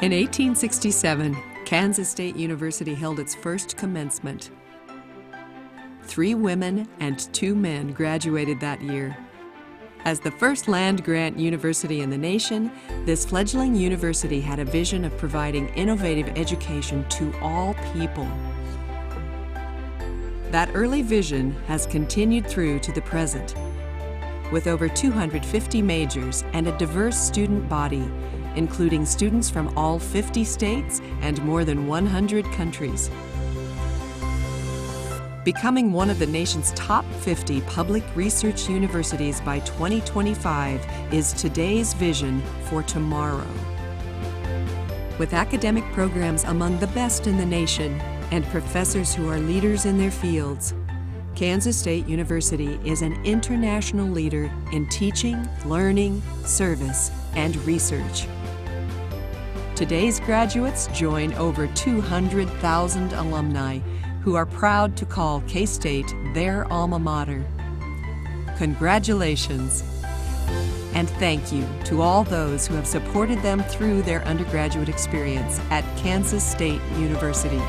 In 1867, Kansas State University held its first commencement. 3 women and 2 men graduated that year. As the first land-grant university in the nation, this fledgling university had a vision of providing innovative education to all people. That early vision has continued through to the present, with over 250 majors and a diverse student body, including students from all 50 states and more than 100 countries. Becoming one of the nation's top 50 public research universities by 2025 is today's vision for tomorrow. With academic programs among the best in the nation and professors who are leaders in their fields, Kansas State University is an international leader in teaching, learning, service, and research. Today's graduates join over 200,000 alumni who are proud to call K-State their alma mater. Congratulations, and thank you to all those who have supported them through their undergraduate experience at Kansas State University.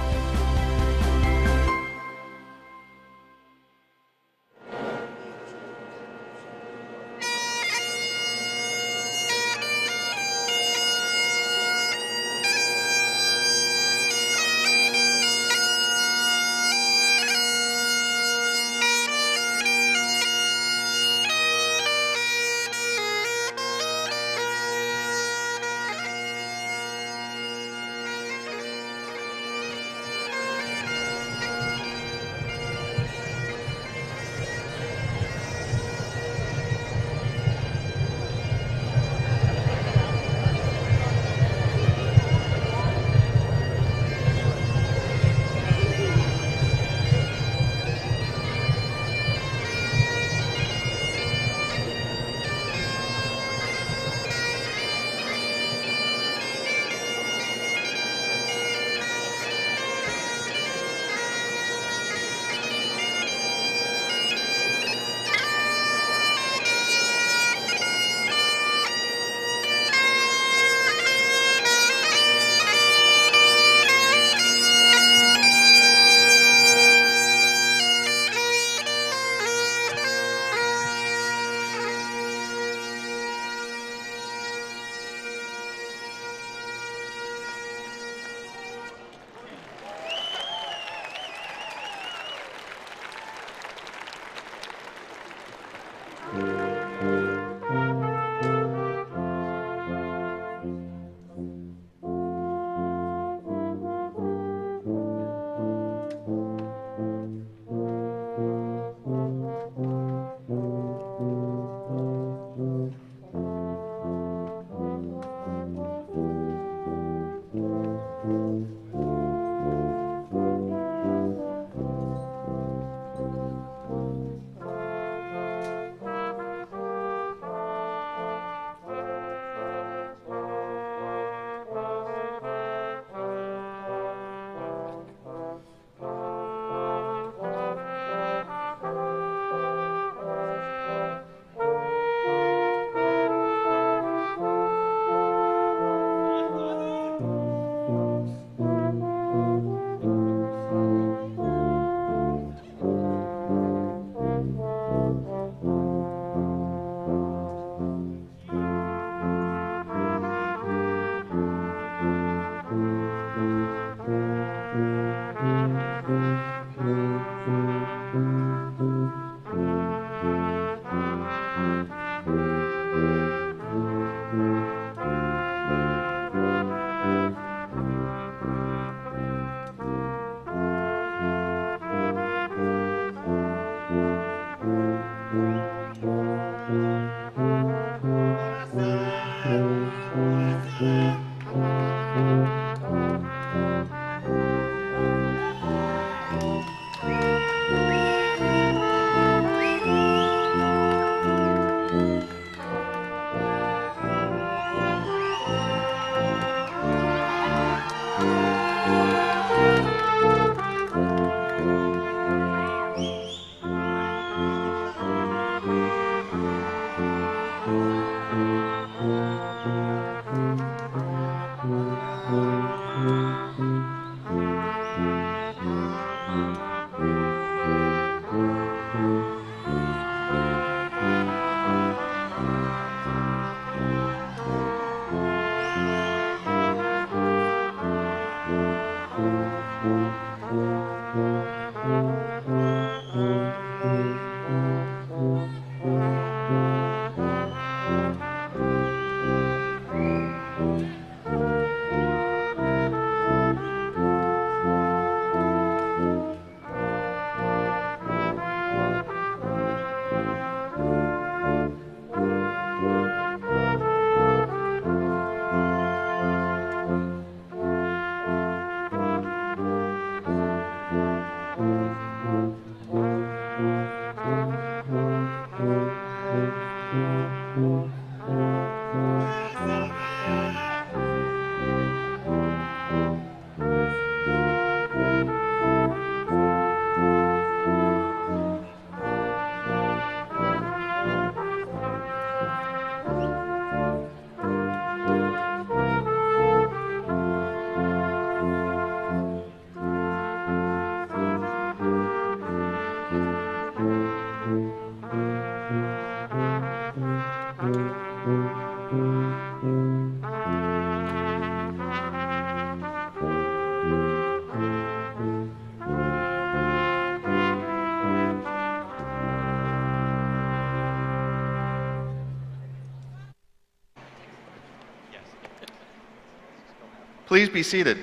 Please be seated.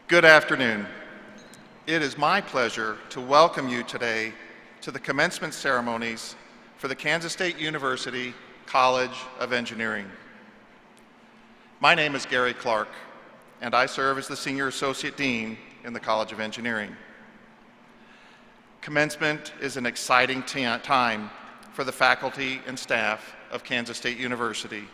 Good afternoon. It is my pleasure to welcome you today to the commencement ceremonies for the Kansas State University College of Engineering. My name is Gary Clark, and I serve as the Senior Associate Dean in the College of Engineering. Commencement is an exciting time for the faculty and staff of Kansas State University.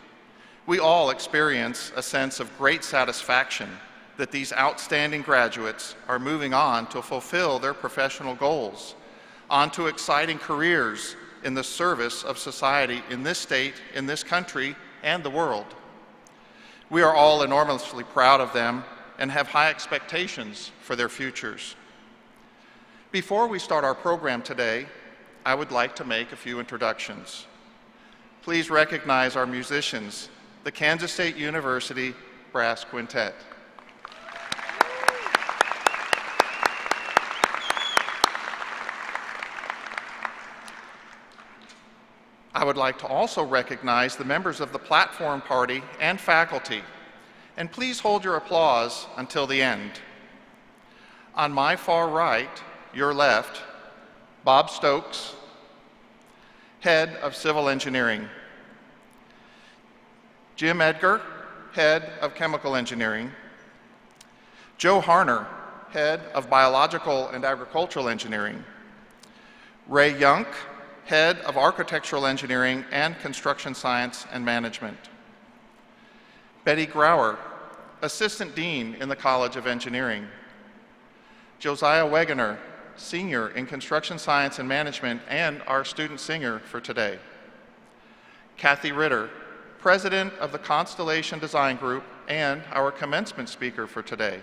We all experience a sense of great satisfaction that these outstanding graduates are moving on to fulfill their professional goals, on to exciting careers in the service of society in this state, in this country, and the world. We are all enormously proud of them and have high expectations for their futures. Before we start our program today, I would like to make a few introductions. Please recognize our musicians, the Kansas State University Brass Quintet. I would like to also recognize the members of the platform party and faculty, and please hold your applause until the end. On my far right, your left, Bob Stokes, Head of Civil Engineering. Jim Edgar, Head of Chemical Engineering. Joe Harner, Head of Biological and Agricultural Engineering. Ray Yunk, Head of Architectural Engineering and Construction Science and Management. Betty Grauer, Assistant Dean in the College of Engineering. Josiah Wegener, Senior in Construction Science and Management and our student singer for today. Kathy Ritter, President of the Constellation Design Group and our commencement speaker for today.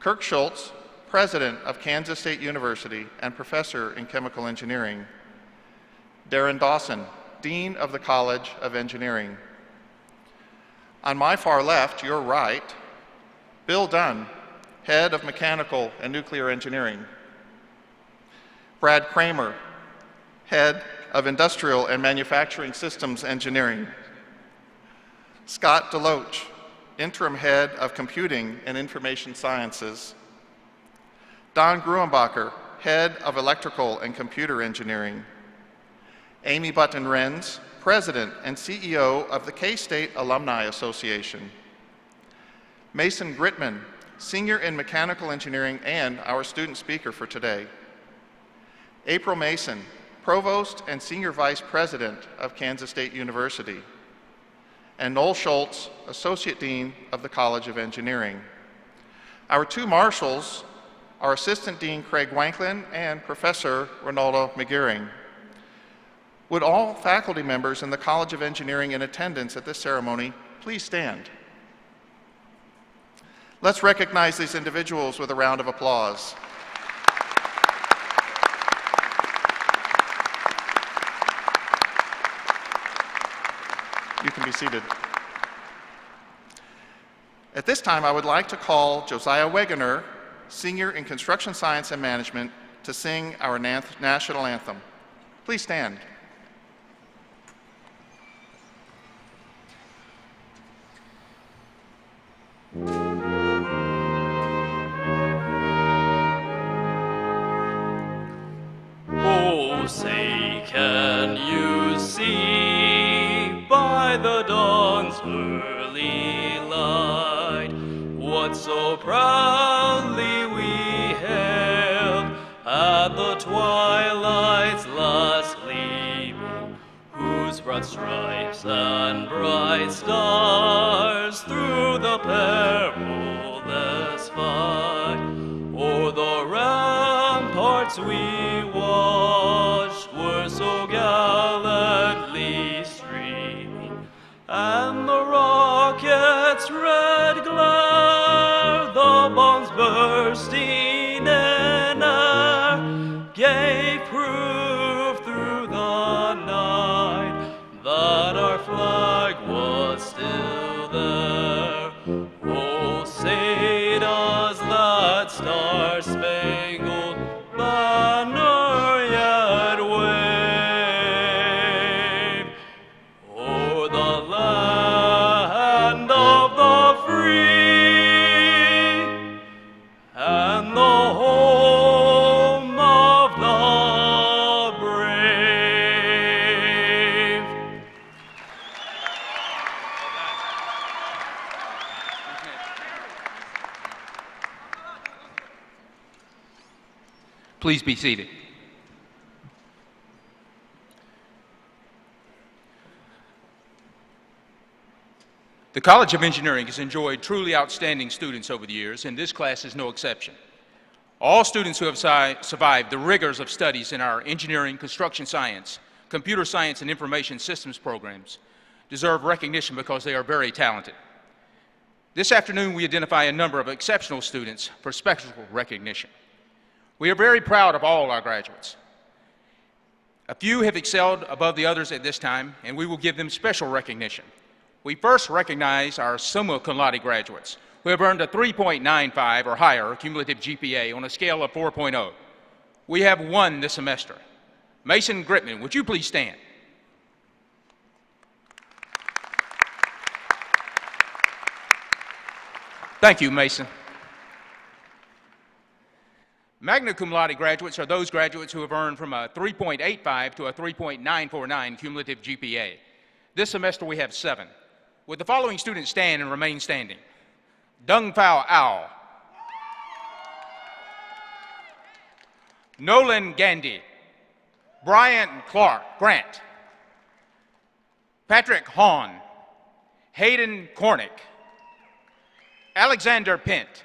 Kirk Schultz, President of Kansas State University and Professor in Chemical Engineering. Darren Dawson, Dean of the College of Engineering. On my far left, your right, Bill Dunn, Head of Mechanical and Nuclear Engineering. Brad Kramer, Head of Industrial and Manufacturing Systems Engineering. Scott DeLoach, Interim Head of Computing and Information Sciences. Don Gruenbacher, Head of Electrical and Computer Engineering. Amy Button-Renz, President and CEO of the K-State Alumni Association. Mason Gritman, Senior in Mechanical Engineering and our student speaker for today. April Mason, Provost and Senior Vice President of Kansas State University. And Noel Schultz, Associate Dean of the College of Engineering. Our two marshals are Assistant Dean Craig Wanklin and Professor Ronaldo McGearing. Would all faculty members in the College of Engineering in attendance at this ceremony please stand? Let's recognize these individuals with a round of applause. You can be seated. At this time, I would like to call Josiah Wegener, Senior in Construction Science and Management, to sing our national anthem. Please stand. Oh, say, can you see by the dawn's early light what so proudly we hailed at the twilight's last gleaming, whose broad stripes and bright stars through the perilous fight o'er the ramparts we watched were so gallantly streaming, and the rocket's red glare, the bombs bursting in air, gave proof through the night that our flag was still there. Oh, say does that star-spangled banner yet Please be seated. The College of Engineering has enjoyed truly outstanding students over the years, and this class is no exception. All students who have survived the rigors of studies in our engineering, construction science, computer science, and information systems programs deserve recognition because they are very talented. This afternoon, we identify a number of exceptional students for special recognition. We are very proud of all our graduates. A few have excelled above the others at this time, and we will give them special recognition. We first recognize our summa cum laude graduates who have earned a 3.95 or higher cumulative GPA on a scale of 4.0. We have one this semester. Mason Gritman, would you please stand? Thank you, Mason. Magna cum laude graduates are those graduates who have earned from a 3.85 to a 3.949 cumulative GPA. This semester we have 7. Would the following students stand and remain standing? Dung Phao Ao, Nolan Gandhi, Brian Clark Grant, Patrick Hahn, Hayden Cornick, Alexander Pent,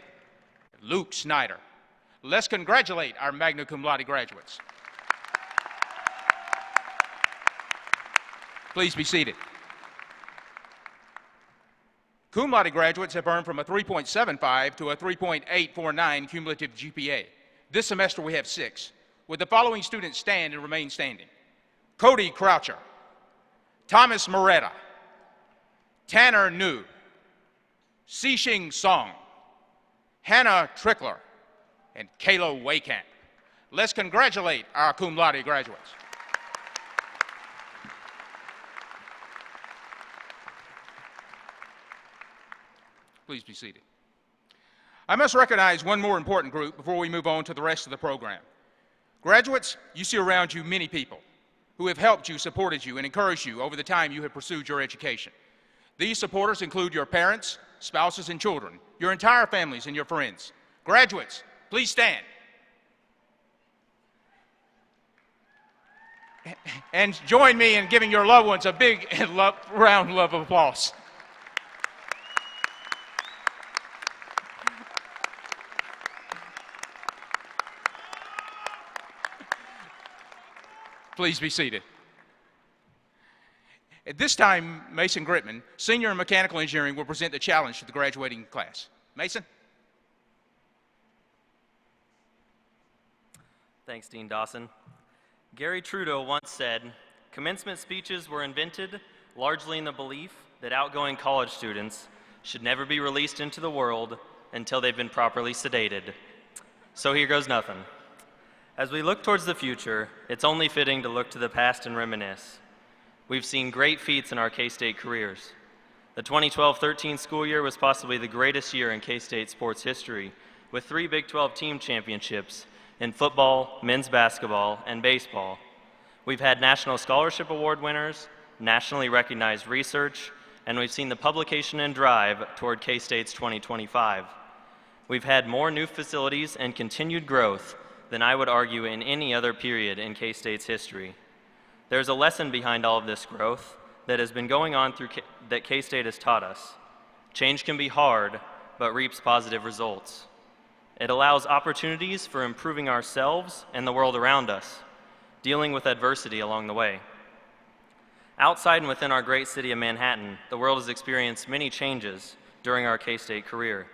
Luke Snyder. Let's congratulate our magna cum laude graduates. Please be seated. Cum laude graduates have earned from a 3.75 to a 3.849 cumulative GPA. This semester we have 6. Would the following students stand and remain standing? Cody Croucher, Thomas Moretta, Tanner New, Xixing Song, Hannah Trickler, and Kayla Waycamp. Let's congratulate our cum laude graduates. Please be seated. I must recognize one more important group before we move on to the rest of the program. Graduates, you see around you many people who have helped you, supported you, and encouraged you over the time you have pursued your education. These supporters include your parents, spouses, and children, your entire families, and your friends. Graduates, please stand. And join me in giving your loved ones a big round of applause. Please be seated. At this time, Mason Gritman, Senior in Mechanical Engineering, will present the challenge to the graduating class. Mason? Thanks, Dean Dawson. Gary Trudeau once said, "Commencement speeches were invented largely in the belief that outgoing college students should never be released into the world until they've been properly sedated." So here goes nothing. As we look towards the future, it's only fitting to look to the past and reminisce. We've seen great feats in our K-State careers. The 2012-13 school year was possibly the greatest year in K-State sports history, with 3 Big 12 team championships in football, men's basketball, and baseball. We've had National Scholarship Award winners, nationally recognized research, and we've seen the publication and drive toward K-State's 2025. We've had more new facilities and continued growth than I would argue in any other period in K-State's history. There's a lesson behind all of this growth that has been going on that K-State has taught us. Change can be hard, but reaps positive results. It allows opportunities for improving ourselves and the world around us, dealing with adversity along the way. Outside and within our great city of Manhattan, the world has experienced many changes during our K-State career.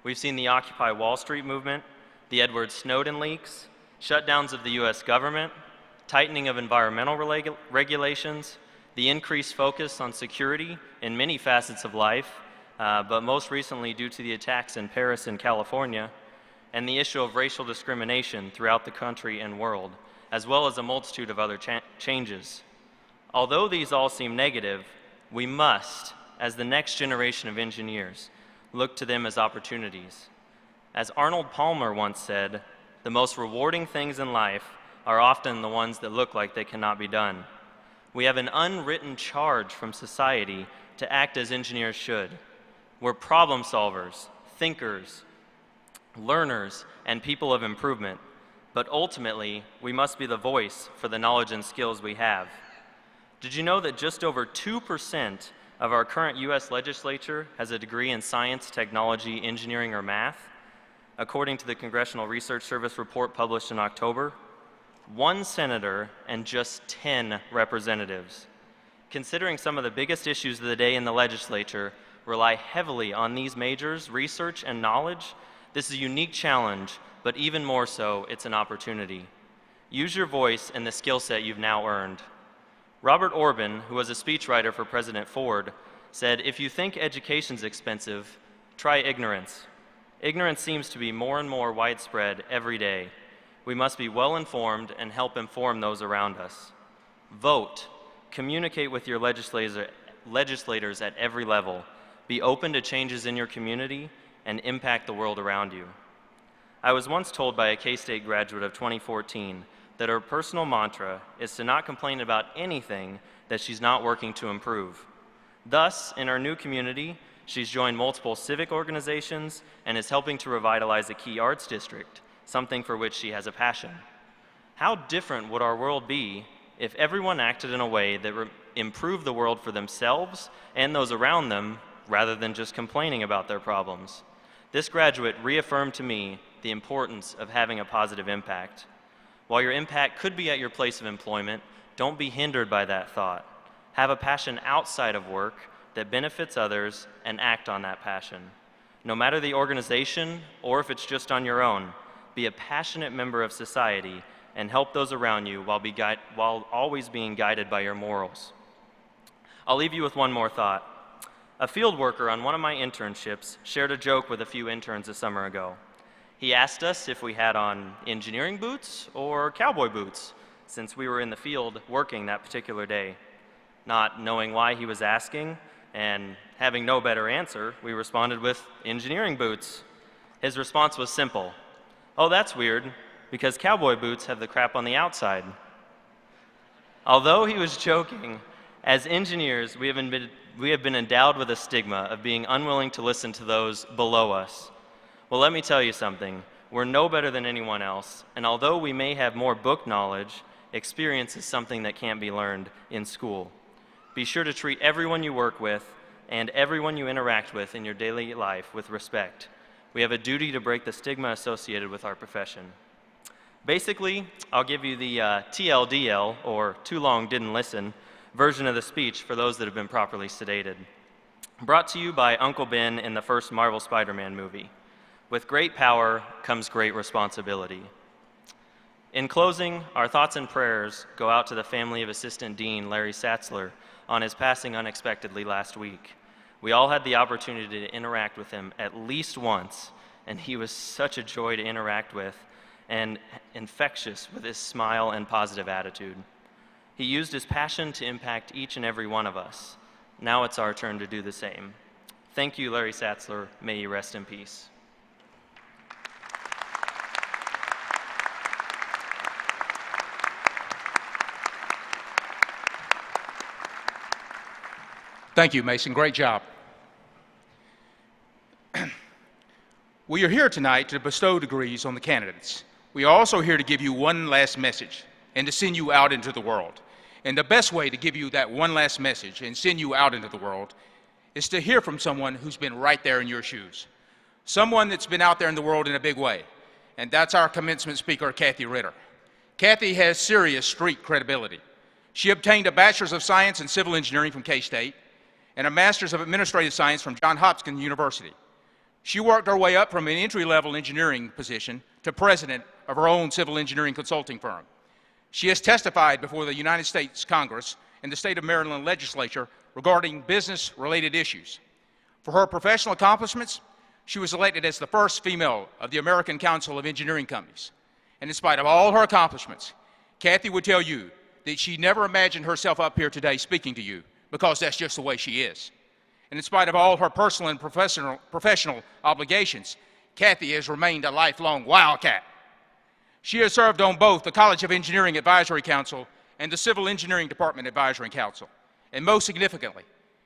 We've seen the Occupy Wall Street movement, the Edward Snowden leaks, shutdowns of the US government, tightening of environmental regulations, the increased focus on security in many facets of life, but most recently due to the attacks in Paris and California, and the issue of racial discrimination throughout the country and world, as well as a multitude of other changes. Although these all seem negative, we must, as the next generation of engineers, look to them as opportunities. As Arnold Palmer once said, the most rewarding things in life are often the ones that look like they cannot be done. We have an unwritten charge from society to act as engineers should. We're problem solvers, thinkers, learners, and people of improvement. But ultimately, we must be the voice for the knowledge and skills we have. Did you know that just over 2% of our current U.S. legislature has a degree in science, technology, engineering, or math? According to the Congressional Research Service report published in October, 1 senator and just 10 representatives. Considering some of the biggest issues of the day in the legislature rely heavily on these majors' research and knowledge, this is a unique challenge, but even more so, it's an opportunity. Use your voice and the skill set you've now earned. Robert Orban, who was a speechwriter for President Ford, said, "If you think education's expensive, try ignorance. Ignorance seems to be more and more widespread every day. We must be well-informed and help inform those around us. Vote. Communicate with your legislators at every level. Be open to changes in your community and impact the world around you." I was once told by a K-State graduate of 2014 that her personal mantra is to not complain about anything that she's not working to improve. Thus, in our new community, she's joined multiple civic organizations and is helping to revitalize a key arts district, something for which she has a passion. How different would our world be if everyone acted in a way that improved the world for themselves and those around them, rather than just complaining about their problems? This graduate reaffirmed to me the importance of having a positive impact. While your impact could be at your place of employment, don't be hindered by that thought. Have a passion outside of work that benefits others and act on that passion. No matter the organization or if it's just on your own, be a passionate member of society and help those around you while always being guided by your morals. I'll leave you with one more thought. A field worker on one of my internships shared a joke with a few interns a summer ago. He asked us if we had on engineering boots or cowboy boots, since we were in the field working that particular day. Not knowing why he was asking, and having no better answer, we responded with engineering boots. His response was simple. "Oh, that's weird, because cowboy boots have the crap on the outside." Although he was joking, as engineers, we have been endowed with a stigma of being unwilling to listen to those below us. Well, let me tell you something. We're no better than anyone else, and although we may have more book knowledge, experience is something that can't be learned in school. Be sure to treat everyone you work with and everyone you interact with in your daily life with respect. We have a duty to break the stigma associated with our profession. Basically, I'll give you the TLDL, or too long didn't listen, version of the speech for those that have been properly sedated. Brought to you by Uncle Ben in the first Marvel Spider-Man movie. With great power comes great responsibility. In closing, our thoughts and prayers go out to the family of Assistant Dean Larry Satzler on his passing unexpectedly last week. We all had the opportunity to interact with him at least once, and he was such a joy to interact with and infectious with his smile and positive attitude. He used his passion to impact each and every one of us. Now it's our turn to do the same. Thank you, Larry Satzler. May you rest in peace. Thank you, Mason. Great job. We are here tonight to bestow degrees on the candidates. We are also here to give you one last message and to send you out into the world. And the best way to give you that one last message and send you out into the world is to hear from someone who's been right there in your shoes. Someone that's been out there in the world in a big way. And that's our commencement speaker, Kathy Ritter. Kathy has serious street credibility. She obtained a Bachelor's of Science in Civil Engineering from K-State and a Master's of Administrative Science from Johns Hopkins University. She worked her way up from an entry-level engineering position to president of her own civil engineering consulting firm. She has testified before the United States Congress and the state of Maryland legislature regarding business-related issues. For her professional accomplishments, she was elected as the first female of the American Council of Engineering Companies. And in spite of all her accomplishments, Kathy would tell you that she never imagined herself up here today speaking to you, because that's just the way she is. And in spite of all her personal and professional obligations, Kathy has remained a lifelong wildcat. She has served on both the College of Engineering Advisory Council and the Civil Engineering Department Advisory Council. And most significantly,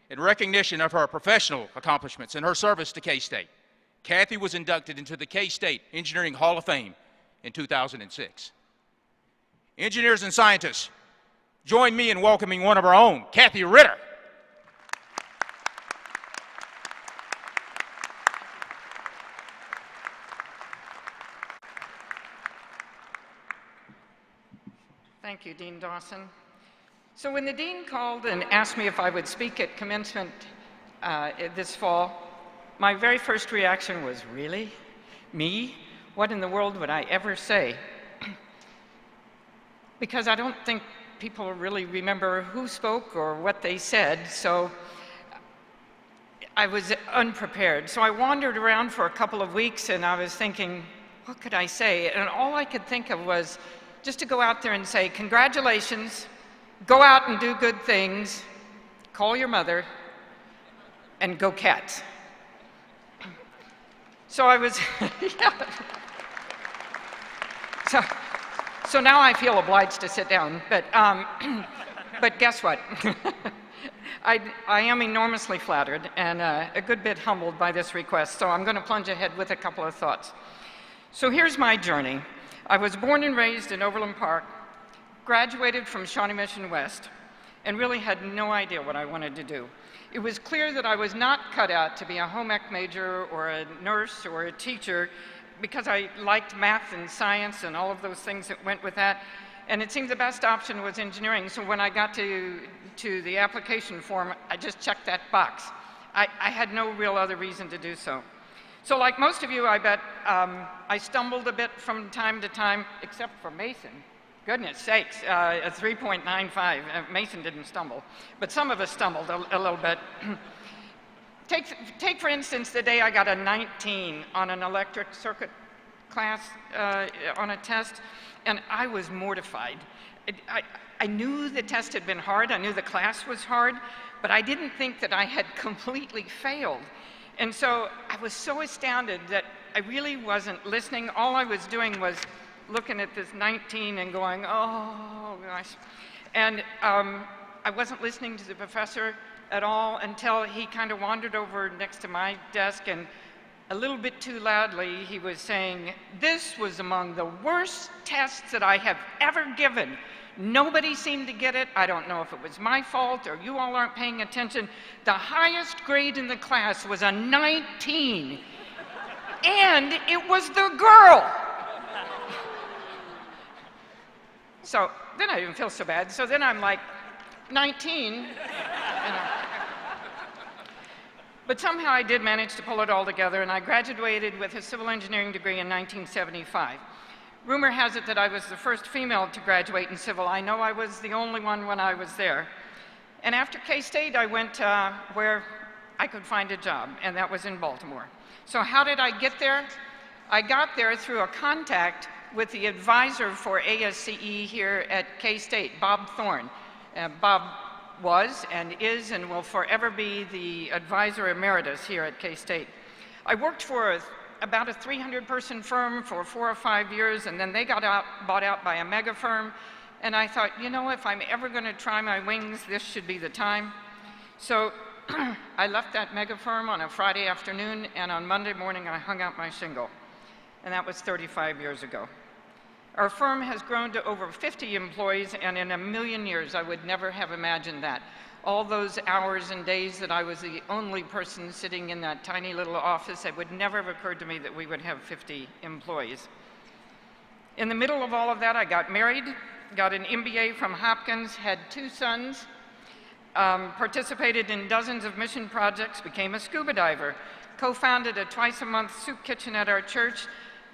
in recognition of her professional accomplishments and her service to K-State, Kathy was inducted into the K-State Engineering Hall of Fame in 2006. Engineers and scientists, join me in welcoming one of our own, Kathy Ritter. Thank you, Dean Dawson. So when the dean called and asked me if I would speak at commencement this fall, my very first reaction was, really? Me? What in the world would I ever say? Because I don't think people really remember who spoke or what they said, so I was unprepared. So I wandered around for a couple of weeks and I was thinking, what could I say? And all I could think of was just to go out there and say, congratulations, go out and do good things, call your mother, and go Cats. So I was, yeah. So now I feel obliged to sit down, but guess what? I am enormously flattered and a good bit humbled by this request, so I'm going to plunge ahead with a couple of thoughts. So here's my journey. I was born and raised in Overland Park, graduated from Shawnee Mission West, and really had no idea what I wanted to do. It was clear that I was not cut out to be a home ec major or a nurse or a teacher because I liked math and science and all of those things that went with that. And it seemed the best option was engineering. So when I got to the application form, I just checked that box. I had no real other reason to do so. So like most of you, I bet, I stumbled a bit from time to time, except for Mason. Goodness sakes, a 3.95. Mason didn't stumble, but some of us stumbled a little bit. Take for instance the day I got a 19 on an electric circuit class on a test, and I was mortified. I knew the test had been hard, I knew the class was hard, but I didn't think that I had completely failed. And so I was so astounded that I really wasn't listening. All I was doing was looking at this 19 and going, oh gosh. And I wasn't listening to the professor at all until he kind of wandered over next to my desk, and a little bit too loudly he was saying, this was among the worst tests that I have ever given. Nobody seemed to get it. I don't know if it was my fault or you all aren't paying attention. The highest grade in the class was a 19, and it was the girl. So then I didn't feel so bad. So then I'm like, 19, you know. But somehow I did manage to pull it all together, and I graduated with a civil engineering degree in 1975. Rumor has it that I was the first female to graduate in civil. I know I was the only one when I was there. And after K-State, I went where I could find a job, and that was in Baltimore. So how did I get there? I got there through a contact with the advisor for ASCE here at K-State, Bob Thorne. Bob was and is and will forever be the advisor emeritus here at K-State. I worked for about a 300-person firm for 4 or 5 years, and then they got bought out by a mega firm. And I thought, you know, if I'm ever going to try my wings, this should be the time. So I left that mega firm on a Friday afternoon, and on Monday morning I hung out my shingle. And that was 35 years ago. Our firm has grown to over 50 employees, and in a million years I would never have imagined that. All those hours and days that I was the only person sitting in that tiny little office, it would never have occurred to me that we would have 50 employees. In the middle of all of that, I got married, got an MBA from Hopkins, had 2 sons, participated in dozens of mission projects, became a scuba diver, co-founded a twice-a-month soup kitchen at our church,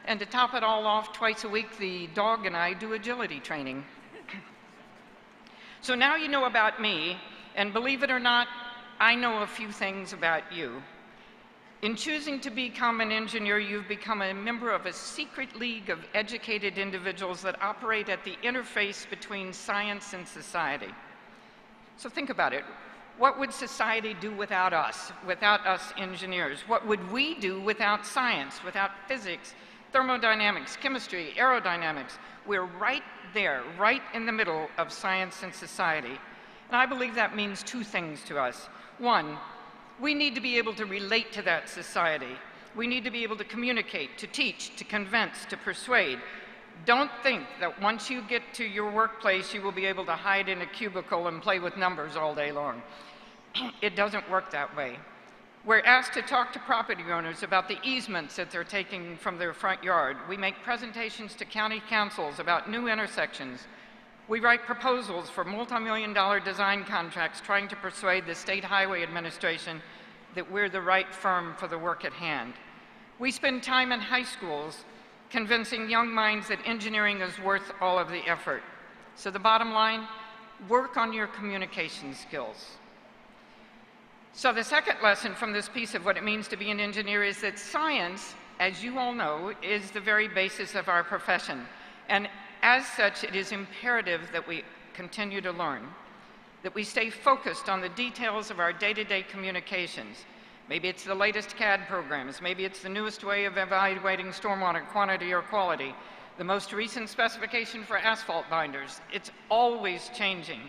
and to top it all off, twice a week, the dog and I do agility training. So now you know about me, and believe it or not, I know a few things about you. In choosing to become an engineer, you've become a member of a secret league of educated individuals that operate at the interface between science and society. So think about it. What would society do without us engineers? What would we do without science, without physics, thermodynamics, chemistry, aerodynamics? We're right there, right in the middle of science and society. And I believe that means 2 things to us. One, we need to be able to relate to that society. We need to be able to communicate, to teach, to convince, to persuade. Don't think that once you get to your workplace, you will be able to hide in a cubicle and play with numbers all day long. It doesn't work that way. We're asked to talk to property owners about the easements that they're taking from their front yard. We make presentations to county councils about new intersections. We write proposals for multi-million-dollar design contracts trying to persuade the State Highway Administration that we're the right firm for the work at hand. We spend time in high schools convincing young minds that engineering is worth all of the effort. So the bottom line, work on your communication skills. So the second lesson from this piece of what it means to be an engineer is that science, as you all know, is the very basis of our profession. And as such, it is imperative that we continue to learn, that we stay focused on the details of our day-to-day communications. Maybe it's the latest CAD programs, maybe it's the newest way of evaluating stormwater quantity or quality, the most recent specification for asphalt binders. It's always changing.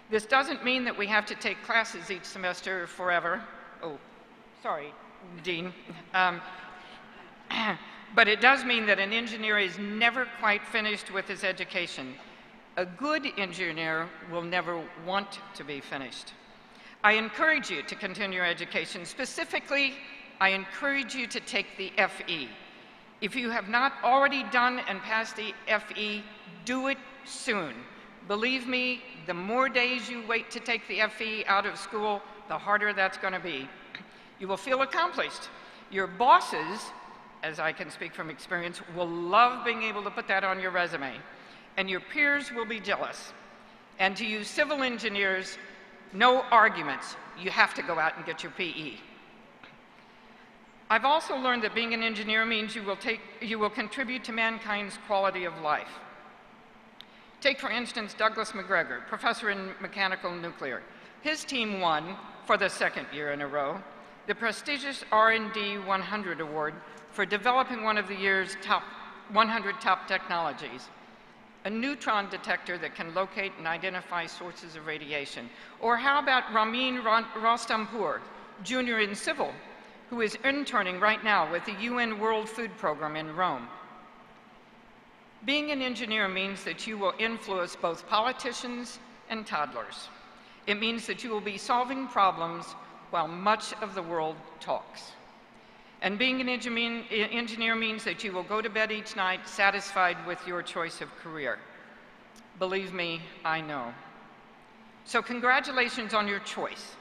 This doesn't mean that we have to take classes each semester forever. Oh, sorry, Dean. But it does mean that an engineer is never quite finished with his education. A good engineer will never want to be finished. I encourage you to continue your education. Specifically, I encourage you to take the FE. If you have not already done and passed the FE, do it soon. Believe me, the more days you wait to take the FE out of school, the harder that's going to be. You will feel accomplished. Your bosses, as I can speak from experience, will love being able to put that on your resume. And your peers will be jealous. And to you civil engineers, no arguments. You have to go out and get your PE. I've also learned that being an engineer means you will contribute to mankind's quality of life. Take, for instance, Douglas McGregor, professor in mechanical nuclear. His team won, for the second year in a row, the prestigious R&D 100 award for developing one of the year's 100 top technologies, a neutron detector that can locate and identify sources of radiation. Or how about Ramin Rostampour, junior in civil, who is interning right now with the UN World Food Program in Rome. Being an engineer means that you will influence both politicians and toddlers. It means that you will be solving problems while much of the world talks. And being an engineer means that you will go to bed each night satisfied with your choice of career. Believe me, I know. So congratulations on your choice.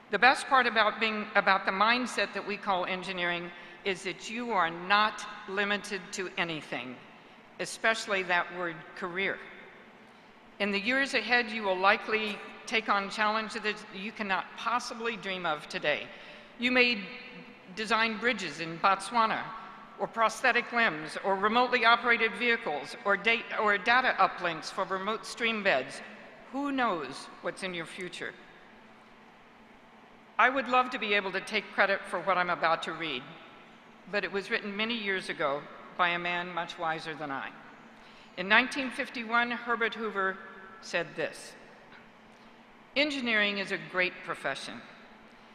The best part about the mindset that we call engineering is that you are not limited to anything, especially that word career. In the years ahead, you will likely take on challenges that you cannot possibly dream of today. You may design bridges in Botswana, or prosthetic limbs, or remotely operated vehicles, or data uplinks for remote stream beds. Who knows what's in your future? I would love to be able to take credit for what I'm about to read, but it was written many years ago by a man much wiser than I. In 1951, Herbert Hoover said this: "Engineering is a great profession.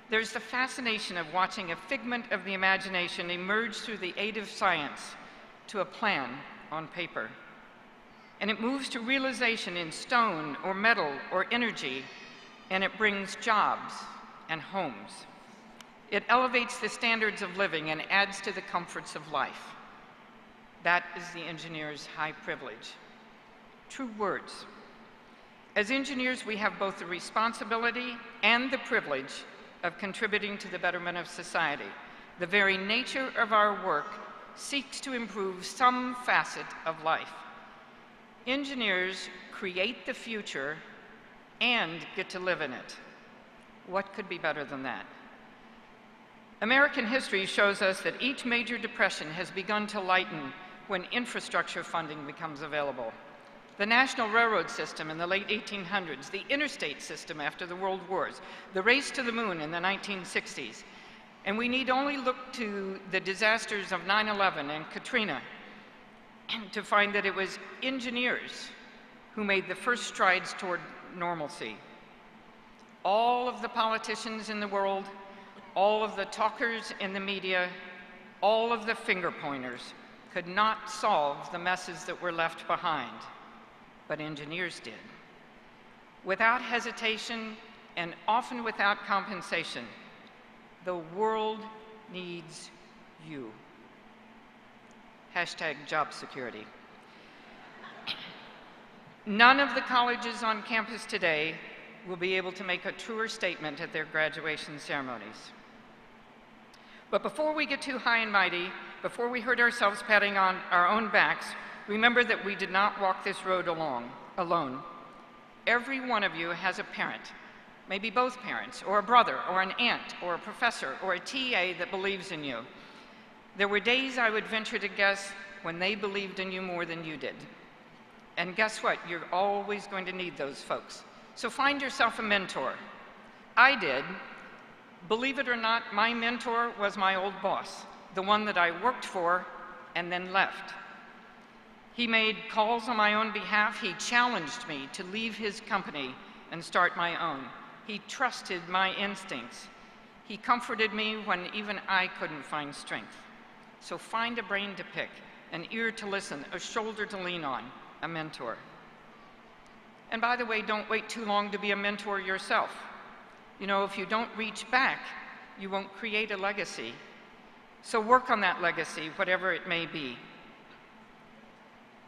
There's the fascination of watching a figment of the imagination emerge through the aid of science to a plan on paper. And it moves to realization in stone or metal or energy, and it brings jobs and homes. It elevates the standards of living and adds to the comforts of life. That is the engineer's high privilege." True words. As engineers, we have both the responsibility and the privilege of contributing to the betterment of society. The very nature of our work seeks to improve some facet of life. Engineers create the future and get to live in it. What could be better than that? American history shows us that each major depression has begun to lighten when infrastructure funding becomes available. The National Railroad System in the late 1800s, the interstate system after the World Wars, the race to the moon in the 1960s. And we need only look to the disasters of 9/11 and Katrina to find that it was engineers who made the first strides toward normalcy. All of the politicians in the world, all of the talkers in the media, all of the finger pointers could not solve the messes that were left behind, but engineers did. Without hesitation and often without compensation, the world needs you. Hashtag job security. None of the colleges on campus today will be able to make a truer statement at their graduation ceremonies. But before we get too high and mighty, before we hurt ourselves patting on our own backs, remember that we did not walk this road alone. Every one of you has a parent, maybe both parents, or a brother, or an aunt, or a professor, or a TA that believes in you. There were days, I would venture to guess, when they believed in you more than you did. And guess what? You're always going to need those folks. So find yourself a mentor. I did. Believe it or not, my mentor was my old boss, the one that I worked for and then left. He made calls on my own behalf. He challenged me to leave his company and start my own. He trusted my instincts. He comforted me when even I couldn't find strength. So find a brain to pick, an ear to listen, a shoulder to lean on, a mentor. And by the way, don't wait too long to be a mentor yourself. You know, if you don't reach back, you won't create a legacy. So work on that legacy, whatever it may be.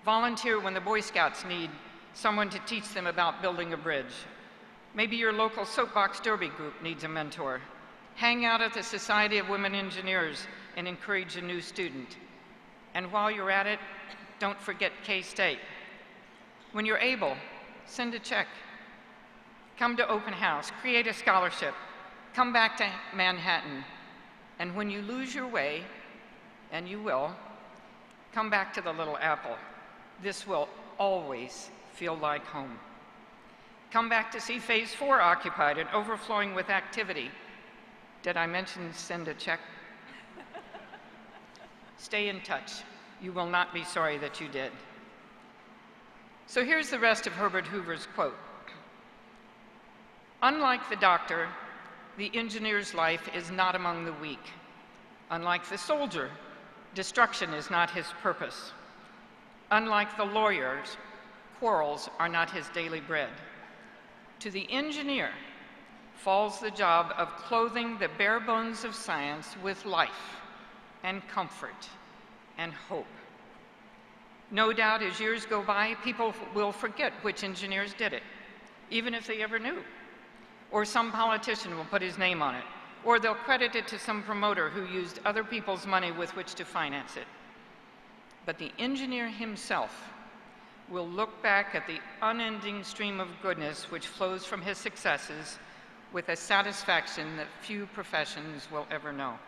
Volunteer when the Boy Scouts need someone to teach them about building a bridge. Maybe your local soapbox derby group needs a mentor. Hang out at the Society of Women Engineers and encourage a new student. And while you're at it, don't forget K-State. When you're able, send a check. Come to open house, create a scholarship, come back to Manhattan. And when you lose your way, and you will, come back to the Little Apple. This will always feel like home. Come back to see Phase 4 occupied and overflowing with activity. Did I mention send a check? Stay in touch. You will not be sorry that you did. So here's the rest of Herbert Hoover's quote. Unlike the doctor, the engineer's life is not among the weak. Unlike the soldier, destruction is not his purpose. Unlike the lawyers, quarrels are not his daily bread. To the engineer falls the job of clothing the bare bones of science with life and comfort and hope. No doubt as years go by, people will forget which engineers did it, even if they ever knew. Or some politician will put his name on it, or they'll credit it to some promoter who used other people's money with which to finance it. But the engineer himself will look back at the unending stream of goodness which flows from his successes with a satisfaction that few professions will ever know.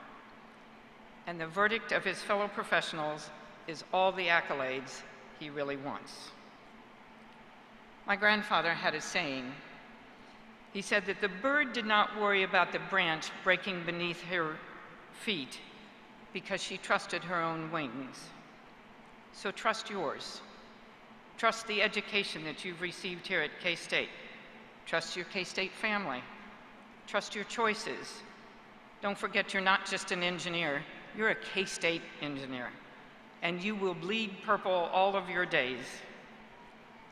And the verdict of his fellow professionals is all the accolades he really wants. My grandfather had a saying. He said that the bird did not worry about the branch breaking beneath her feet because she trusted her own wings. So trust yours. Trust the education that you've received here at K-State. Trust your K-State family. Trust your choices. Don't forget you're not just an engineer, you're a K-State engineer. And you will bleed purple all of your days.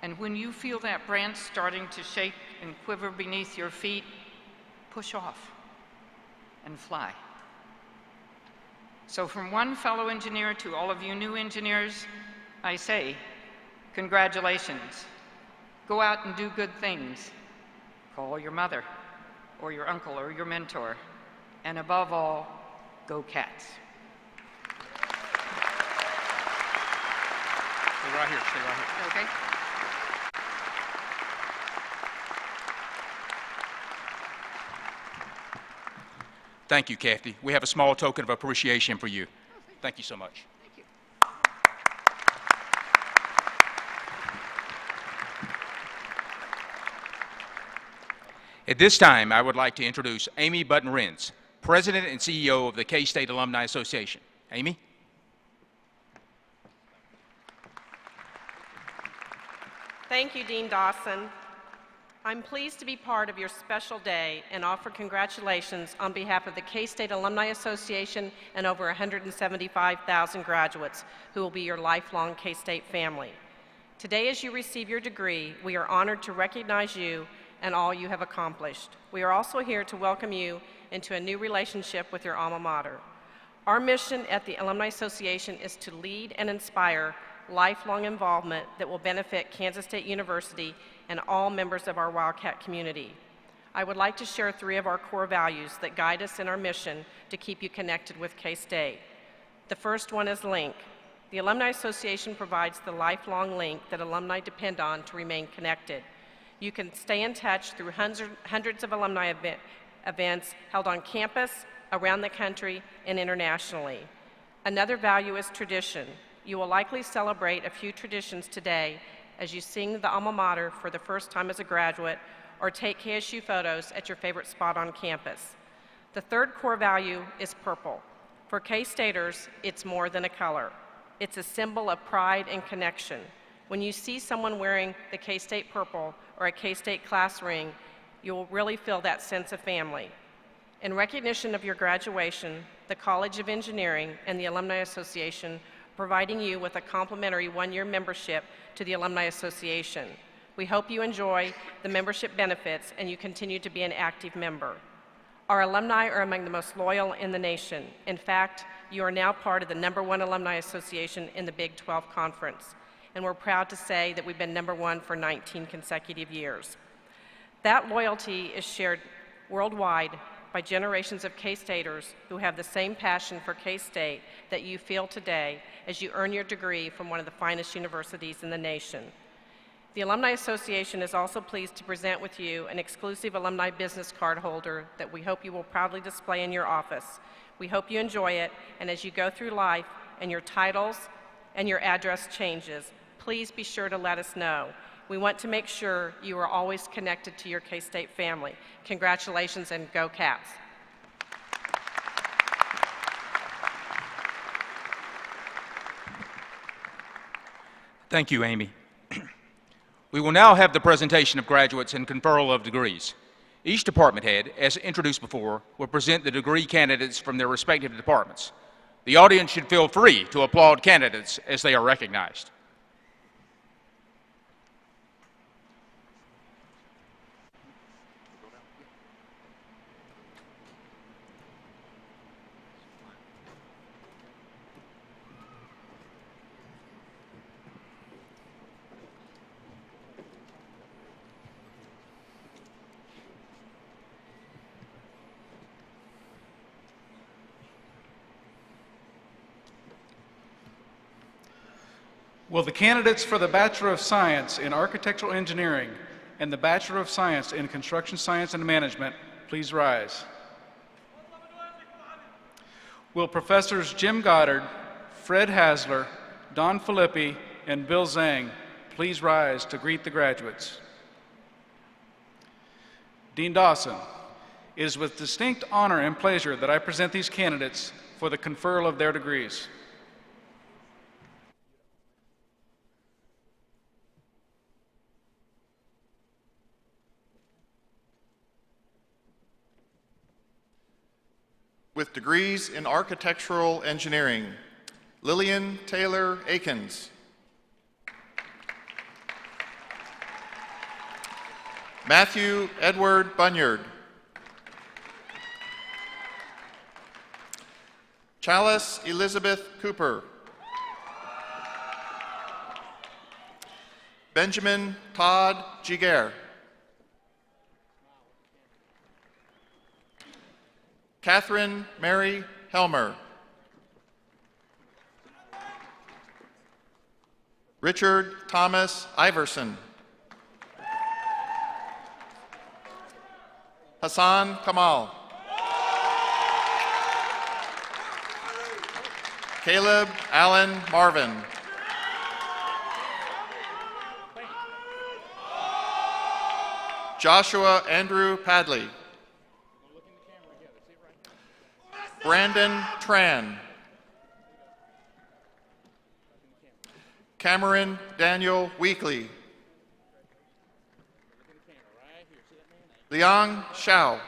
And when you feel that branch starting to shake and quiver beneath your feet, push off and fly. So from one fellow engineer to all of you new engineers, I say, congratulations. Go out and do good things. Call your mother or your uncle or your mentor. And above all, go Cats. Stay right here, stay right here. Okay. Thank you, Kathy. We have a small token of appreciation for you. Thank you so much. Thank you. At this time, I would like to introduce Amy Button-Renz, President and CEO of the K-State Alumni Association. Amy? Thank you, Dean Dawson. I'm pleased to be part of your special day and offer congratulations on behalf of the K-State Alumni Association and over 175,000 graduates who will be your lifelong K-State family. Today, as you receive your degree, we are honored to recognize you and all you have accomplished. We are also here to welcome you into a new relationship with your alma mater. Our mission at the Alumni Association is to lead and inspire lifelong involvement that will benefit Kansas State University and all members of our Wildcat community. I would like to share 3 of our core values that guide us in our mission to keep you connected with K-State. The first one is link. The Alumni Association provides the lifelong link that alumni depend on to remain connected. You can stay in touch through hundreds of alumni events held on campus, around the country, and internationally. Another value is tradition. You will likely celebrate a few traditions today as you sing the alma mater for the first time as a graduate or take KSU photos at your favorite spot on campus. The third core value is purple. For K-Staters, it's more than a color. It's a symbol of pride and connection. When you see someone wearing the K-State purple or a K-State class ring, you'll really feel that sense of family. In recognition of your graduation, the College of Engineering and the Alumni Association providing you with a complimentary 1-year membership to the Alumni Association. We hope you enjoy the membership benefits and you continue to be an active member. Our alumni are among the most loyal in the nation. In fact, you are now part of the #1 alumni association in the Big 12 Conference, and we're proud to say that we've been #1 for 19 consecutive years. That loyalty is shared worldwide by generations of K-Staters who have the same passion for K-State that you feel today as you earn your degree from one of the finest universities in the nation. The Alumni Association is also pleased to present with you an exclusive alumni business card holder that we hope you will proudly display in your office. We hope you enjoy it, and as you go through life and your titles and your address changes, please be sure to let us know. We want to make sure you are always connected to your K-State family. Congratulations and go Cats. Thank you, Amy. We will now have the presentation of graduates and conferral of degrees. Each department head, as introduced before, will present the degree candidates from their respective departments. The audience should feel free to applaud candidates as they are recognized. Will the candidates for the Bachelor of Science in Architectural Engineering and the Bachelor of Science in Construction Science and Management please rise? Will Professors Jim Goddard, Fred Hasler, Don Filippi, and Bill Zhang please rise to greet the graduates? Dean Dawson, it is with distinct honor and pleasure that I present these candidates for the conferral of their degrees. With degrees in architectural engineering, Lillian Taylor Akins. Matthew Edward Bunyard. Chalice Elizabeth Cooper. Benjamin Todd Giguere. Catherine Mary Helmer. Richard Thomas Iverson. Hassan Kamal. Caleb Allen Marvin. Joshua Andrew Padley. Brandon Tran. Cameron Daniel Weekly. Liang Xiao.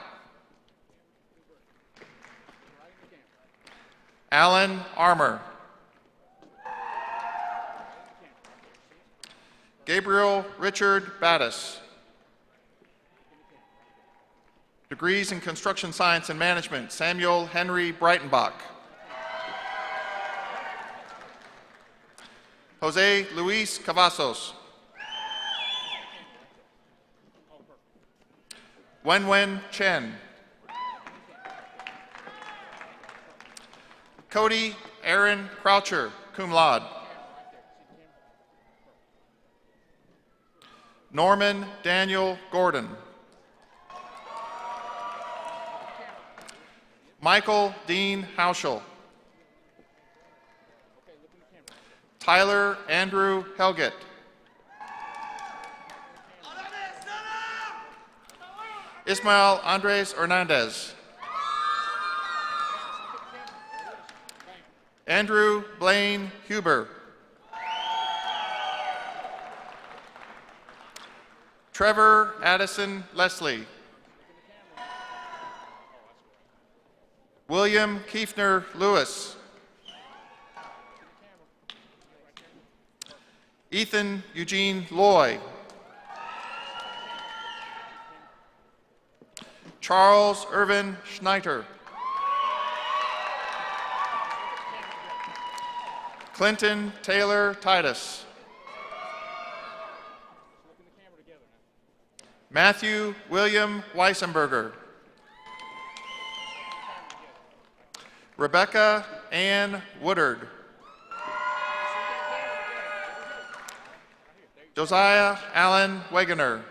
Alan Armour. Gabriel Richard Battis. Degrees in Construction Science and Management, Samuel Henry Breitenbach. Jose Luis Cavazos. Wenwen Chen. Cody Aaron Croucher, cum laude. Norman Daniel Gordon. Michael Dean Hauschel. Tyler Andrew Helgett. Ismael Andres Hernandez. Andrew Blaine Huber. Trevor Addison Leslie. William Kiefner Lewis. Ethan Eugene Loy. Charles Irvin Schneider. Clinton Taylor Titus. Matthew William Weissenberger. Rebecca Ann Woodard. Josiah Allen Wegener.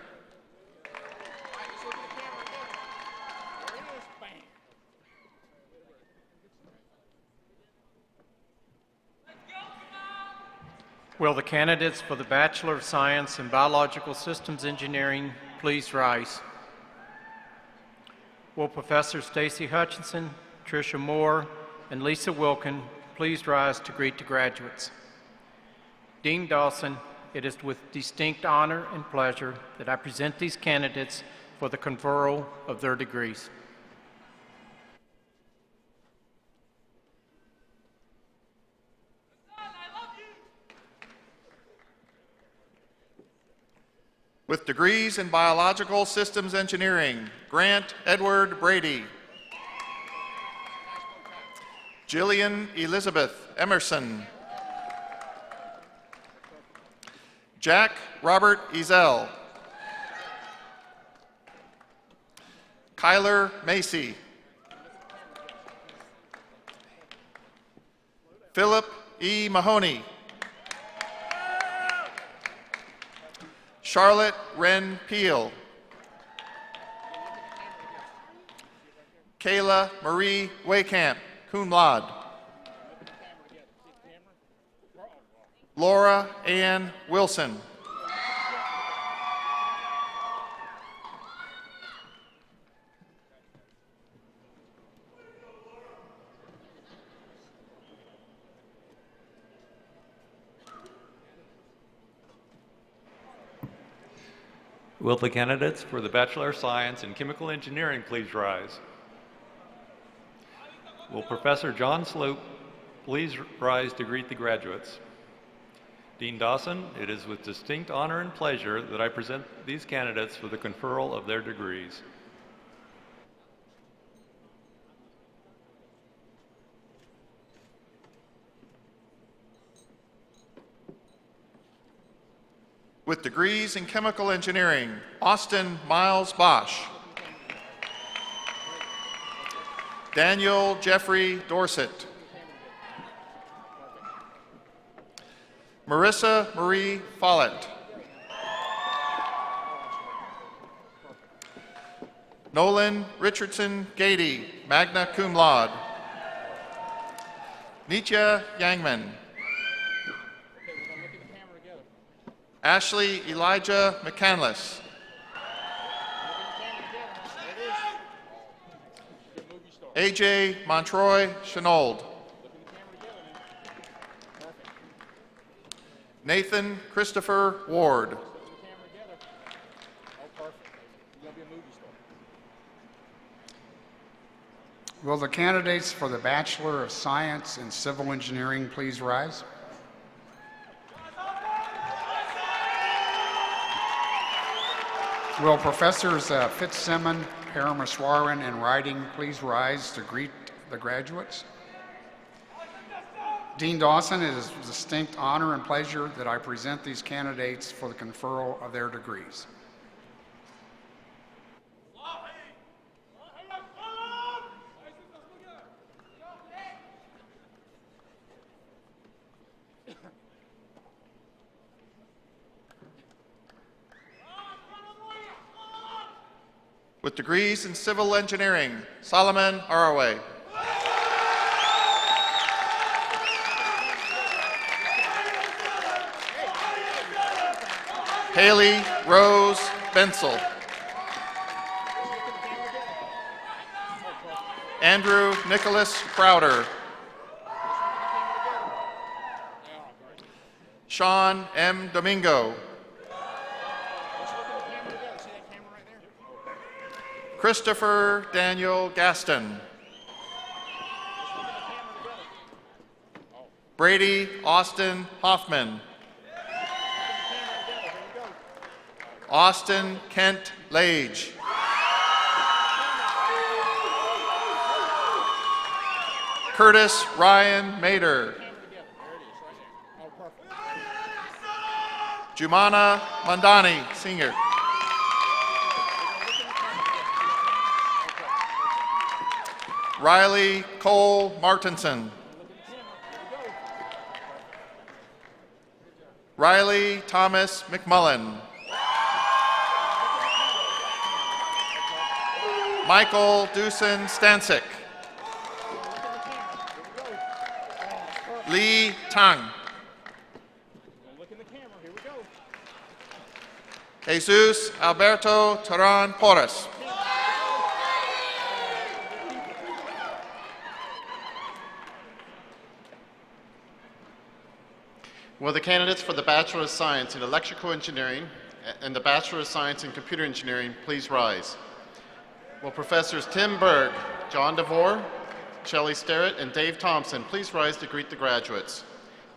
Will the candidates for the Bachelor of Science in Biological Systems Engineering please rise? Will Professor Stacy Hutchinson, Tricia Moore, and Lisa Wilkin please rise to greet the graduates? Dean Dawson, it is with distinct honor and pleasure that I present these candidates for the conferral of their degrees. With degrees in Biological Systems Engineering, Grant Edward Brady. Jillian Elizabeth Emerson. Jack Robert Ezel. Kyler Macy. Philip E. Mahoney. Charlotte Wren Peel. Kayla Marie Waycamp, cum laude. Laura Ann Wilson. Will the candidates for the Bachelor of Science in Chemical Engineering please rise? Will Professor John Slope please rise to greet the graduates? Dean Dawson, it is with distinct honor and pleasure that I present these candidates for the conferral of their degrees. With degrees in Chemical Engineering, Austin Miles Bosch. Daniel Jeffrey Dorsett. Marissa Marie Follett. Nolan Richardson Gady, magna cum laude. Nitya Yangman. Ashley Elijah McCandless. AJ Montroy Chenauld. Nathan Christopher Ward. Will the candidates for the Bachelor of Science in Civil Engineering please rise? Will Professors Fitzsimmons, Parameswaran, and Riding please rise to greet the graduates? Dean Dawson, it is a distinct honor and pleasure that I present these candidates for the conferral of their degrees. With degrees in civil engineering, Solomon Araway. Haley Rose Bensel. Andrew Nicholas Crowder. Sean M. Domingo. Christopher Daniel Gaston. Brady Austin Hoffman. Austin Kent Lage. Curtis Ryan Mader. Jumana Mandani, Sr. Riley Cole Martinson. Riley Thomas McMullen. Michael Doosan Stancic. Lee Tang. Jesus Alberto Turan Porras. Will the candidates for the Bachelor of Science in Electrical Engineering and the Bachelor of Science in Computer Engineering please rise? Will Professors Tim Berg, John DeVore, Shelley Sterrett, and Dave Thompson please rise to greet the graduates?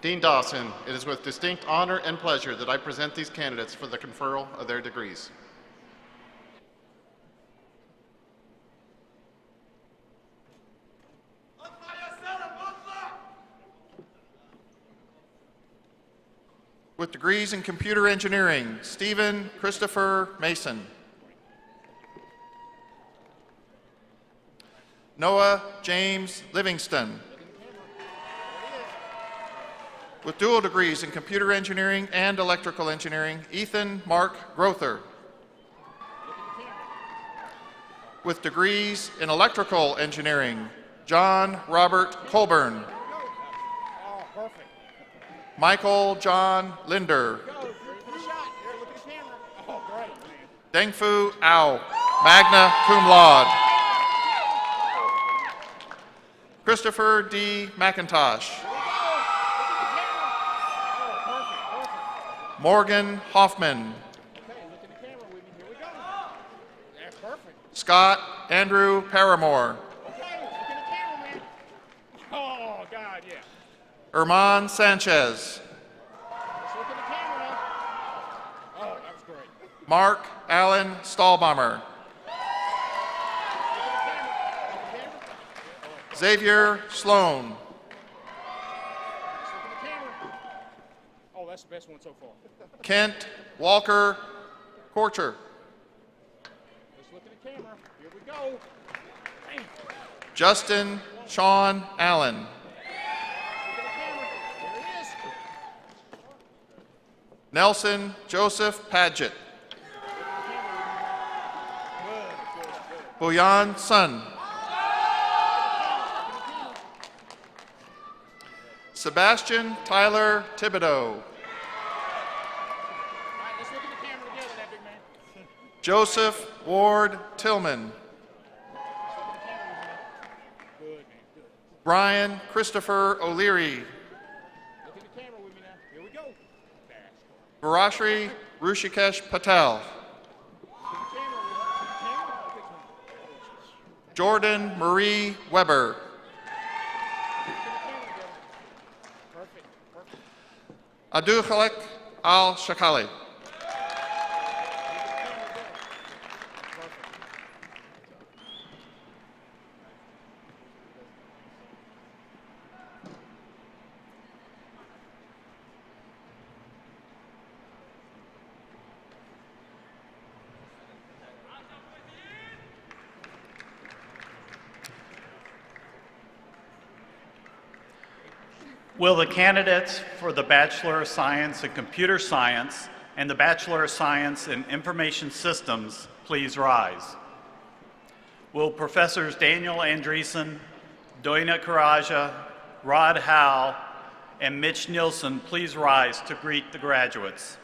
Dean Dawson, it is with distinct honor and pleasure that I present these candidates for the conferral of their degrees. With degrees in computer engineering, Stephen Christopher Mason. Noah James Livingston. With dual degrees in computer engineering and electrical engineering, Ethan Mark Grother. With degrees in electrical engineering, John Robert Colburn. Michael John Linder. Dengfu Ao, magna cum laude. Christopher D. McIntosh. Morgan Hoffman. Scott Andrew Paramore. Herman Sanchez. Mark Allen Stahlbomber. Xavier Sloan. Oh, that's the best one so far. Kent Walker Korcher. Let's look at the camera. Here we go. Bam. Justin Sean Allen. Nelson Joseph Padgett. Boyan Sun. Sebastian Tyler Thibodeau. Joseph Ward Tillman. Brian Christopher O'Leary. Varashri Rushikesh Patel. Jordan Marie Weber. Abdulkhalik Al-Shakali. Will the candidates for the Bachelor of Science in Computer Science and the Bachelor of Science in Information Systems please rise? Will Professors Daniel Andreessen, Doina Karaja, Rod Howe, and Mitch Nielsen please rise to greet the graduates?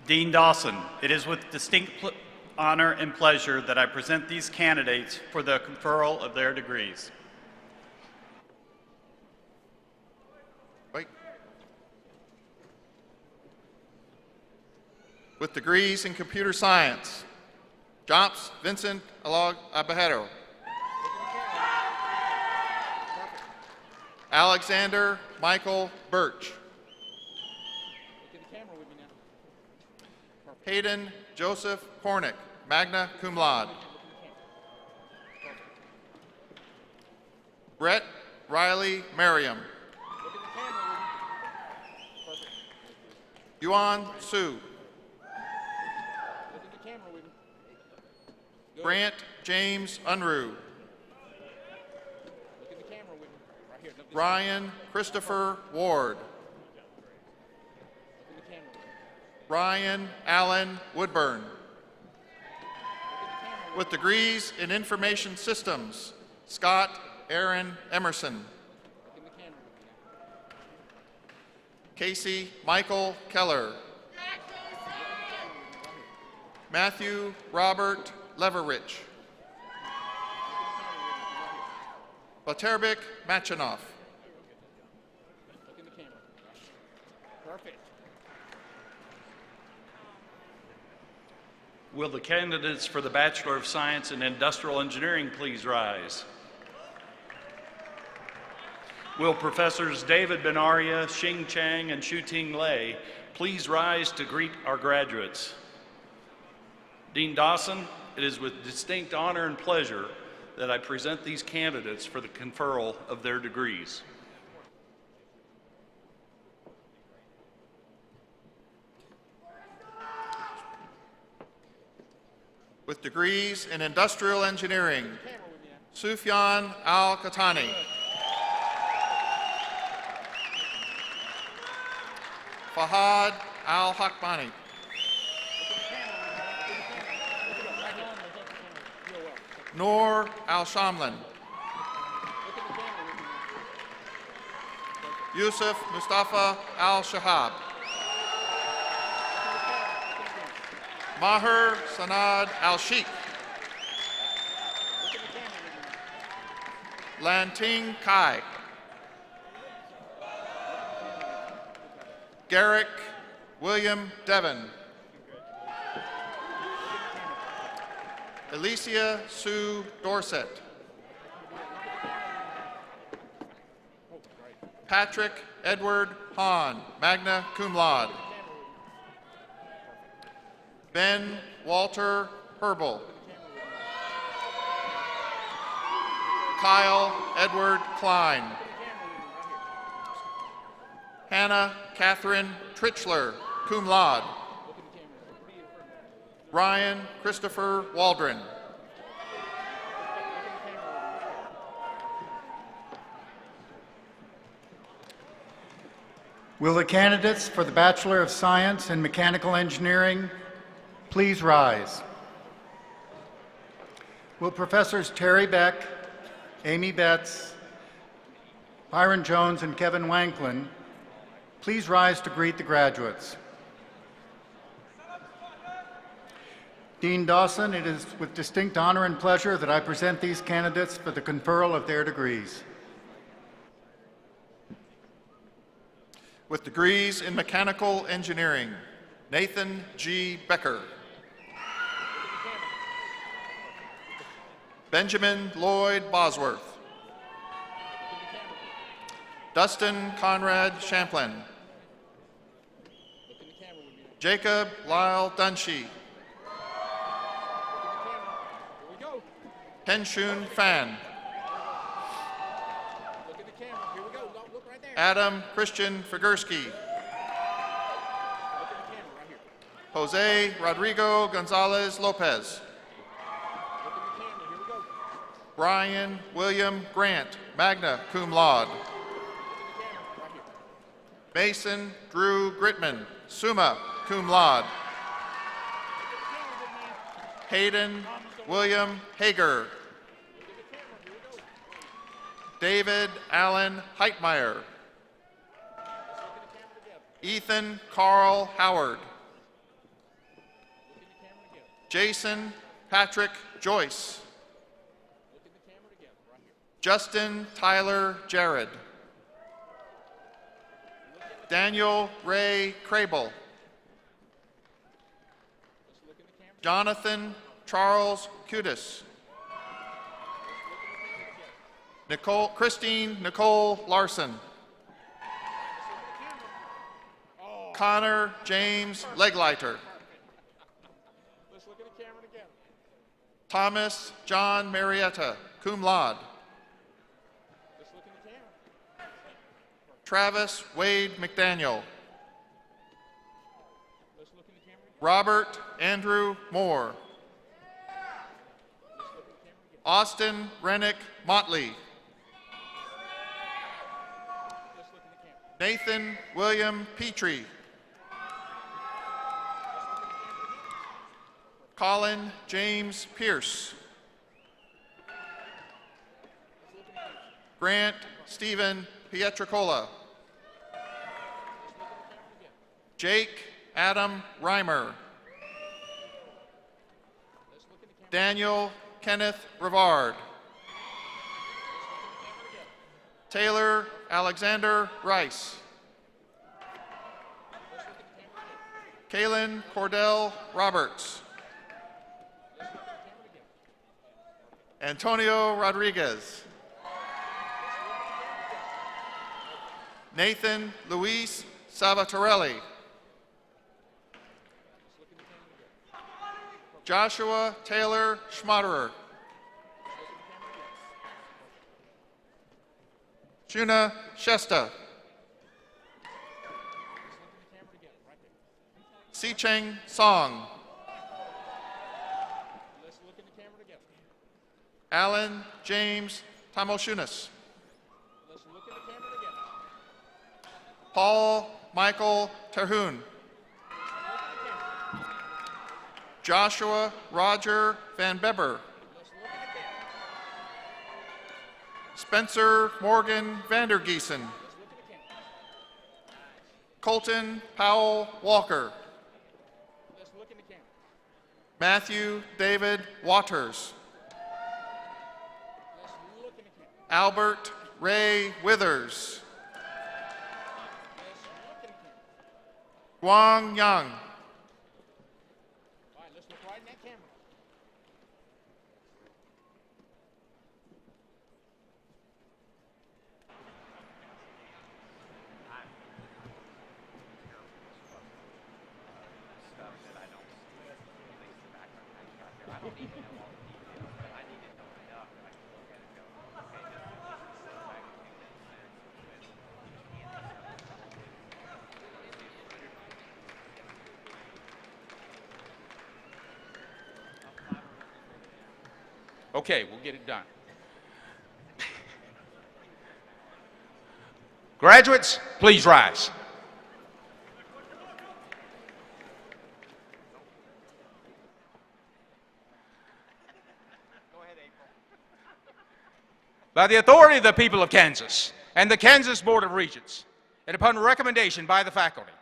Dean Dawson, it is with distinct honor and pleasure that I present these candidates for the conferral of their degrees. With degrees in computer science, Jomps Vincent Alog Abahero. Alexander Michael Birch. Hayden Joseph Pornick, magna cum laude. Brett Riley Merriam. Yuan Su. Brant James Unruh. Ryan Christopher Ward. Ryan Allen Woodburn. With degrees in Information Systems, Scott Aaron Emerson. Casey Michael Keller. Matthew Robert Leverich. Baterbik Machinoff. Will the candidates for the Bachelor of Science in Industrial Engineering please rise? Will Professors David Benaria, Xing Chang, and Shuting Lei please rise to greet our graduates? Dean Dawson, it is with distinct honor and pleasure that I present these candidates for the conferral of their degrees. With degrees in Industrial Engineering, Sufyan Al-Katani. Fahad Al-Hakbani. Noor Al-Shamlan. Yusuf Mustafa Al-Shahab. Maher Sanad Al-Sheikh. Lanting Kai. Garrick William Devon. Alicia Sue Dorset. Patrick Edward Hahn, magna cum laude. Ben Walter Herbal. Kyle Edward Klein. Hannah Catherine Tritchler, cum laude. Ryan Christopher Waldron. Will the candidates for the Bachelor of Science in Mechanical Engineering please rise? Will Professors Terry Beck, Amy Betts, Byron Jones, and Kevin Wanklin please rise to greet the graduates? Dean Dawson, it is with distinct honor and pleasure that I present these candidates for the conferral of their degrees. With degrees in Mechanical Engineering, Nathan G. Becker. Benjamin Lloyd Bosworth. Dustin Conrad Champlin. Jacob Lyle Dunshee. Henshun Fan. Adam Christian Figursky. Jose Rodrigo Gonzalez Lopez. Brian William Grant, magna cum laude. Mason Drew Gritman, summa cum laude. Hayden William Hager. David Allen Heitmeyer. Ethan Carl Howard. Jason Patrick Joyce. Justin Tyler Jared. Daniel Ray Crable. Jonathan Charles Cudis. Christine Nicole Larson. Connor James Leglighter. Thomas John Marietta, cum laude. Travis Wade McDaniel. Robert Andrew Moore. Austin Rennick Motley. Nathan William Petrie. Colin James Pierce. Grant Stephen Pietrocola. Jake Adam Reimer. Daniel Kenneth Rivard. Taylor Alexander Rice. Kaylin Cordell Roberts. Antonio Rodriguez. Nathan Luis Salvatorelli. Joshua Taylor Schmaderer. Shuna Shesta. Sicheng Song. Alan James Tamoshunas. Paul Michael Terhune. Joshua Roger Van Beber. Spencer Morgan Vandergiesen. Colton Powell Walker. Matthew David Waters. Albert Ray Withers. Guang Yang. Okay, we'll get it done. Graduates, please rise. By the authority of the people of Kansas and the Kansas Board of Regents, and upon recommendation by the faculty,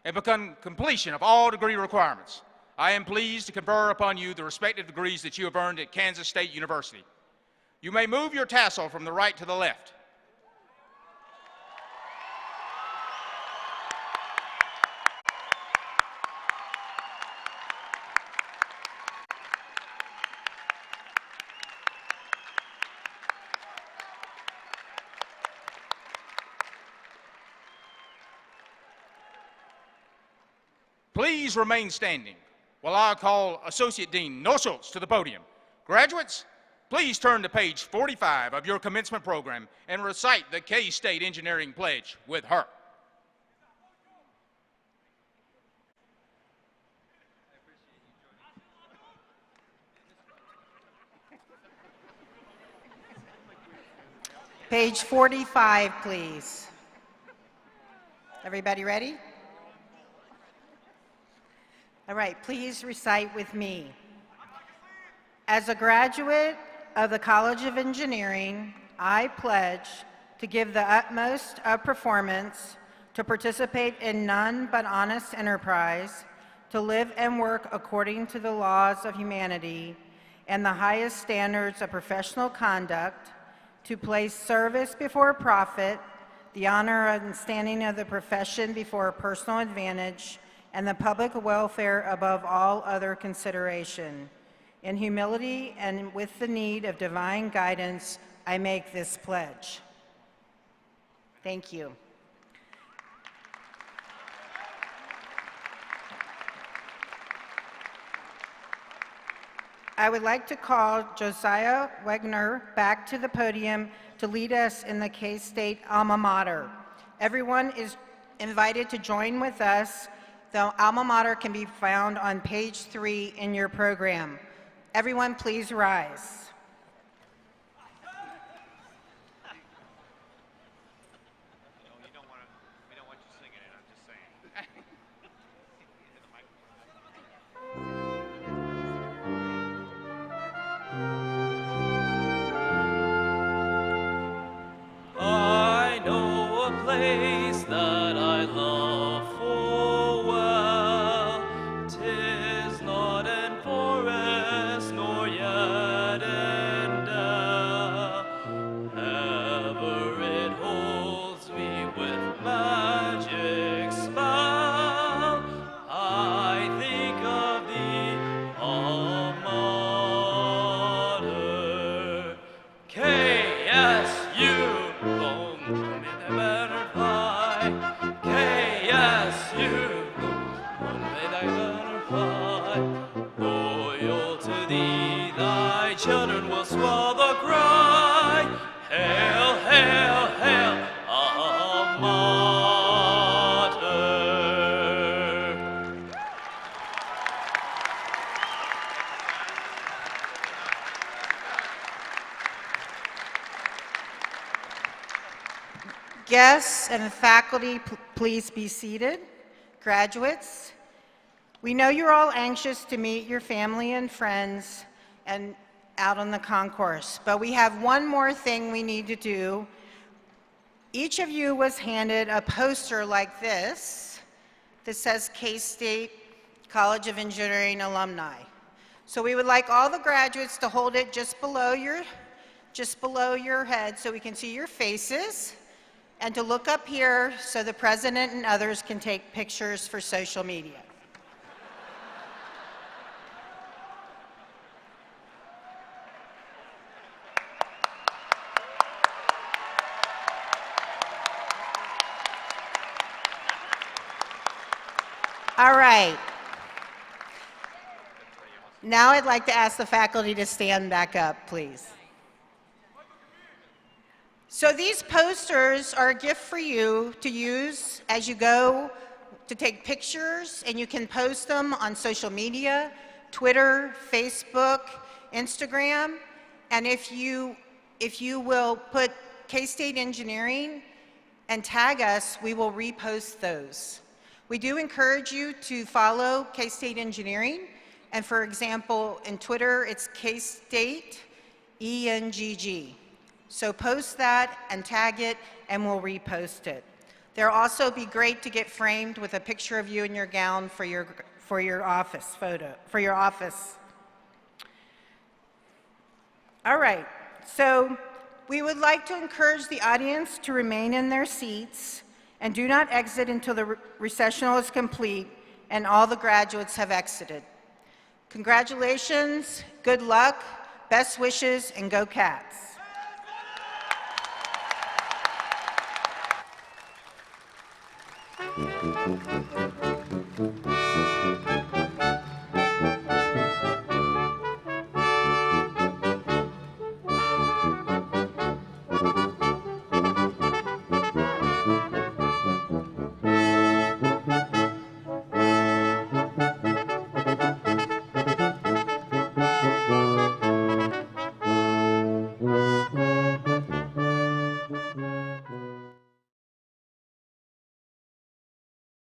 and upon completion of all degree requirements, I am pleased to confer upon you the respective degrees that you have earned at Kansas State University. You may move your tassel from the right to the left. please remain standing while I call Associate Dean Noschultz to the podium. Graduates, please turn to page 45 of your commencement program and recite the K-State Engineering Pledge with her. Page 45, please. Everybody ready? All right, please recite with me. As a graduate of the College of Engineering, I pledge to give the utmost of performance, to participate in none but honest enterprise, to live and work according to the laws of humanity and the highest standards of professional conduct, to place service before profit, the honor and standing of the profession before personal advantage, and the public welfare above all other consideration. In humility and with the need of divine guidance, I make this pledge. Thank you. I would like to call Josiah Wegner back to the podium to lead us in the K-State alma mater. Everyone is invited to join with us. The alma mater can be found on page 3 in your program. Everyone, please rise. I know a place that I love full well. 'Tis not in forest nor yet in dell. Ever it holds me with magic spell. I think of thee, alma mater. KSU. Home to me the butterfly, KSU, home may thy butterfly, loyal to thee, thy children will swell the cry, hail, hail, hail, alma mater. Guests and faculty, please be seated. Graduates, we know you're all anxious to meet your family and friends and out on the concourse, but we have one more thing we need to do. Each of you was handed a poster like this that says K-State College of Engineering alumni. So we would like all the graduates to hold it just below your head so we can see your faces, and to look up here so the president and others can take pictures for social media. All right. Now I'd like to ask the faculty to stand back up, please. So these posters are a gift for you to use as you go to take pictures, and you can post them on social media, Twitter, Facebook, Instagram, and if you will put K-State Engineering and tag us, we will repost those. We do encourage you to follow K-State Engineering, and for example, in Twitter, it's K-State ENGG. So post that and tag it, and we'll repost it. There'll also be great to get framed with a picture of you in your gown for your office photo, for your office. All right, so we would like to encourage the audience to remain in their seats and do not exit until the recessional is complete and all the graduates have exited. Congratulations, good luck, best wishes, and go Cats.